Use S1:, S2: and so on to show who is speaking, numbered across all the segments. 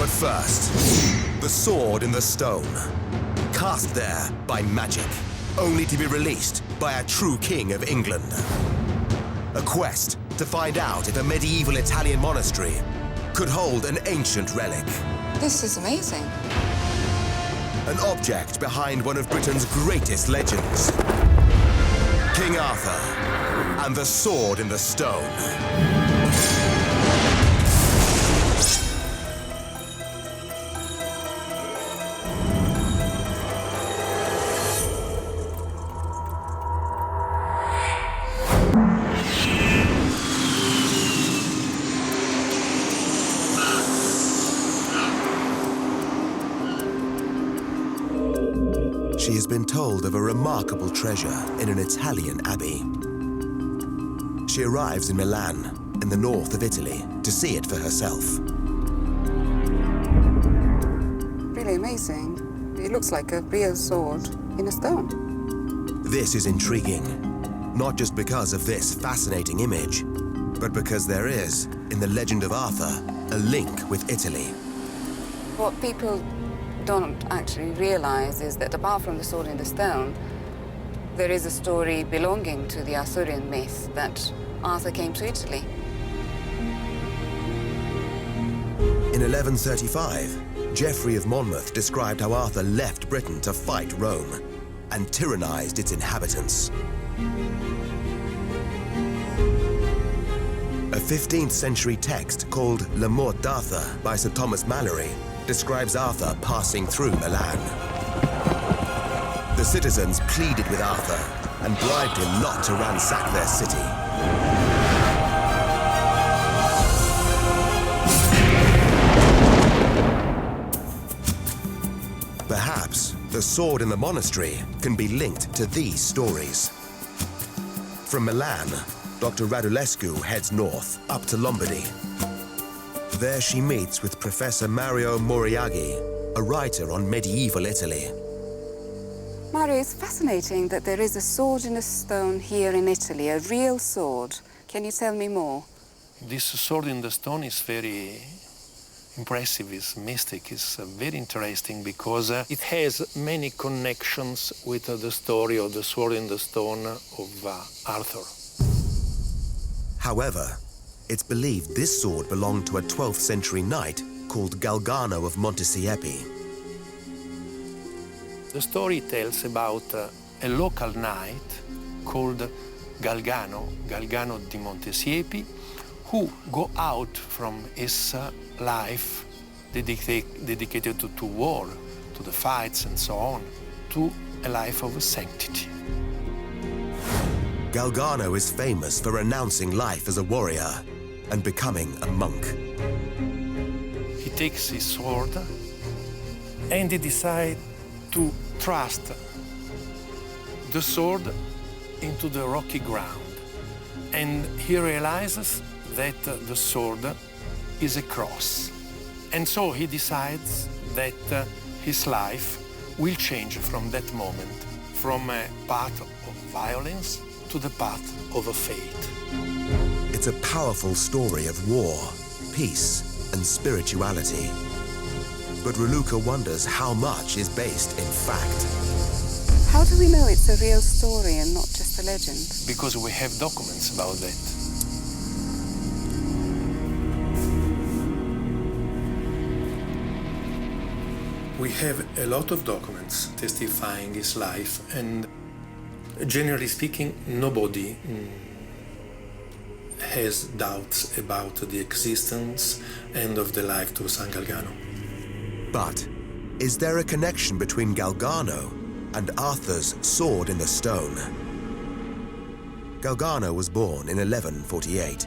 S1: But first, the sword in the stone. Cast there by magic, only to be released by a true king of England. A quest to find out if a medieval Italian monastery could hold an ancient relic.
S2: This is amazing.
S1: An object behind one of Britain's greatest legends. King Arthur and the sword in the stone. She has been told of a remarkable treasure in an Italian abbey. She arrives in Milan, in the north of Italy, to see it for herself.
S2: Really amazing. It looks like a real sword in a stone.
S1: This is intriguing, not just because of this fascinating image, but because there is, in the legend of Arthur, a link with Italy.
S2: What people don't actually realize is that apart from the sword in the stone, there is a story belonging to the Arthurian myth that Arthur came to Italy.
S1: In 1135, Geoffrey of Monmouth described how Arthur left Britain to fight Rome and tyrannized its inhabitants. A 15th century text called Le Mort d'Arthur by Sir Thomas Malory describes Arthur passing through Milan. The citizens pleaded with Arthur and bribed him not to ransack their city. Perhaps the sword in the monastery can be linked to these stories. From Milan, Dr. Rădulescu heads north, up to Lombardy. There she meets with Professor Mario Moriaghi, a writer on medieval Italy.
S2: Mario, it's fascinating that there is a sword in a stone here in Italy, a real sword. Can you tell me more?
S3: This sword in the stone is very impressive, it's mystic, it's very interesting because it has many connections with the story of the sword in the stone of Arthur.
S1: However, it's believed this sword belonged to a 12th century knight called Galgano of Montesiepi.
S3: The story tells about a local knight called Galgano, Galgano di Montesiepi, who go out from his life dedicated to war, to the fights and so on, to a life of sanctity.
S1: Galgano is famous for renouncing life as a warrior and becoming a monk.
S3: He takes his sword and he decides to thrust the sword into the rocky ground. And he realizes that the sword is a cross. And so he decides that his life will change from that moment, from a path of violence to the path of faith.
S1: It's a powerful story of war, peace, and spirituality. But Raluca wonders how much is based in fact.
S2: How do we know it's a real story and not just a legend?
S3: Because we have documents about that. We have a lot of documents testifying his life, and generally speaking, nobody has doubts about the existence and of the life of San Galgano.
S1: But is there a connection between Galgano and Arthur's sword in the stone? Galgano was born in 1148.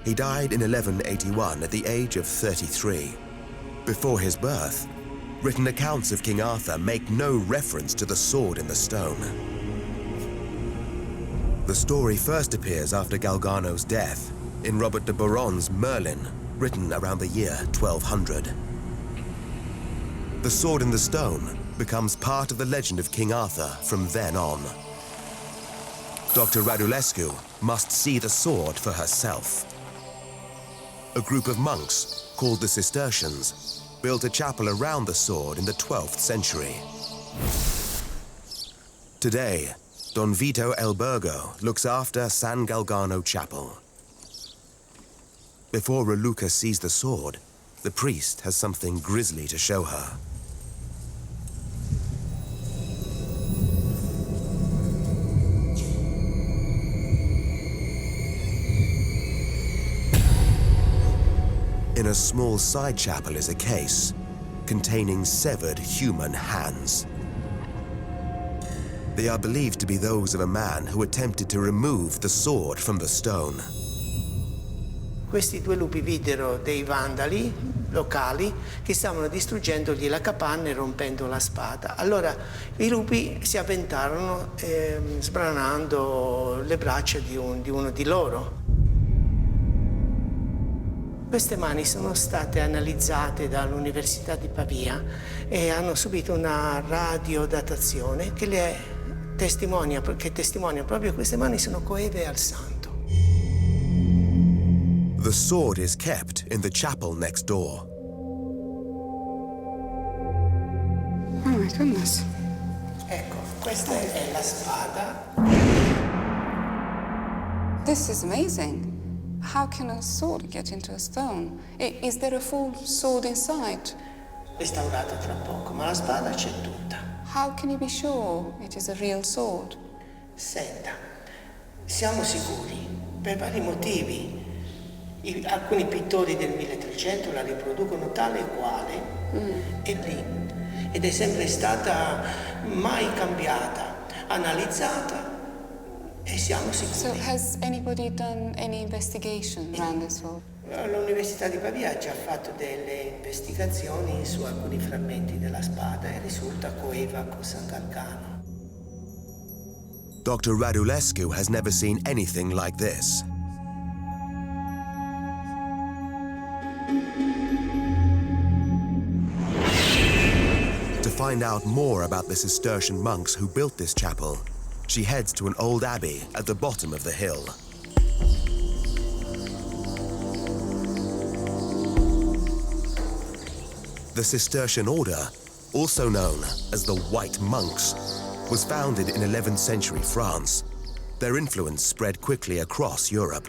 S1: He died in 1181 at the age of 33. Before his birth, written accounts of King Arthur make no reference to the sword in the stone. The story first appears after Galgano's death in Robert de Boron's Merlin, written around the year 1200. The sword in the stone becomes part of the legend of King Arthur from then on. Dr. Rădulescu must see the sword for herself. A group of monks, called the Cistercians, built a chapel around the sword in the 12th century. Today, Don Vito Elbergo looks after San Galgano Chapel. Before Raluca sees the sword, the priest has something grisly to show her. In a small side chapel is a case containing severed human hands. They are believed to be those of a man who attempted to remove the sword from the stone.
S4: Questi due lupi videro dei vandali locali che stavano distruggendogli la capanna e rompendo la spada. Allora i lupi si avventarono sbranando le braccia di uno di loro. Queste mani sono state analizzate dall'Università di Pavia e hanno subito una radiodatazione che testimonia proprio che queste mani sono coeve al santo.
S1: The sword is kept in the chapel next door.
S2: Oh my goodness.
S4: Ecco, questa è la spada.
S2: This is amazing. How can a sword get into a stone? Is there a full sword inside?
S4: Restaurata tra poco, ma la spada c'è tutta.
S2: How can you be sure it is a real sword?
S4: Senta, siamo sicuri per vari motivi. Alcuni pittori del 1300 la riproducono tale e quale, è lì, ed è sempre stata mai cambiata, analizzata. E siamo sicuri.
S2: So has anybody done any investigation around this sword?
S4: L'Università di Pavia ha già fatto delle investigazioni su alcuni frammenti della spada e risulta coeva con San Galgano.
S1: Dr. Rădulescu has never seen anything like this. To find out more about the Cistercian monks who built this chapel, she heads to an old abbey at the bottom of the hill. The Cistercian order, also known as the White Monks, was founded in 11th century France. Their influence spread quickly across Europe.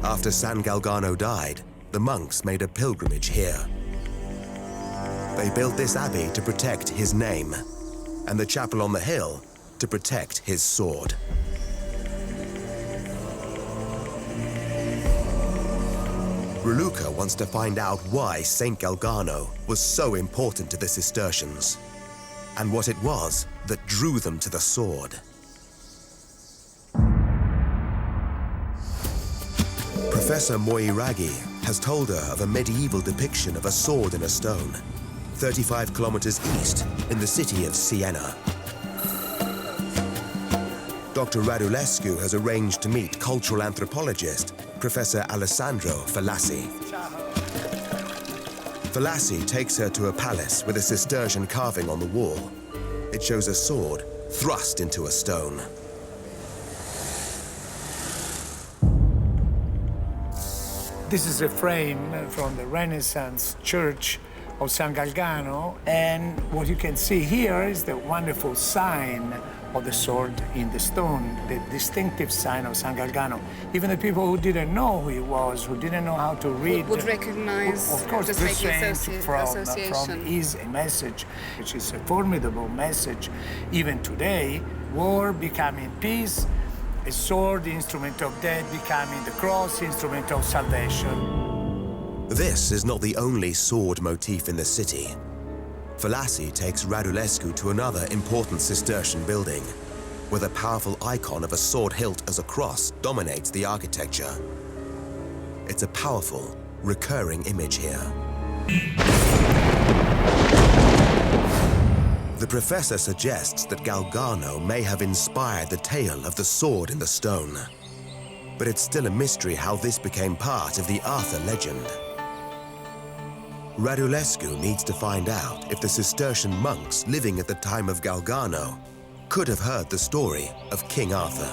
S1: After San Galgano died, the monks made a pilgrimage here. They built this abbey to protect his name, and the chapel on the hill to protect his sword. Raluca wants to find out why Saint Galgano was so important to the Cistercians, and what it was that drew them to the sword. Professor Moiraghi has told her of a medieval depiction of a sword in a stone, 35 kilometers east in the city of Siena. Dr. Rădulescu has arranged to meet cultural anthropologist Professor Alessandro Falassi. Falassi takes her to a palace with a Cistercian carving on the wall. It shows a sword thrust into a stone.
S5: This is a frame from the Renaissance church of San Galgano, and what you can see here is the wonderful sign of the sword in the stone, the distinctive sign of San Galgano. Even the people who didn't know who he was, who didn't know how to read,
S2: Would recognize,
S5: of course,
S2: just
S5: the
S2: making
S5: saint from
S2: association.
S5: his message, which is a formidable message. Even today, war becoming peace, a sword, instrument of death, becoming the cross, instrument of salvation.
S1: This is not the only sword motif in the city. Falassi takes Rădulescu to another important Cistercian building, where the powerful icon of a sword hilt as a cross dominates the architecture. It's a powerful, recurring image here. The professor suggests that Galgano may have inspired the tale of the sword in the stone. But it's still a mystery how this became part of the Arthur legend. Rădulescu needs to find out if the Cistercian monks living at the time of Galgano could have heard the story of King Arthur.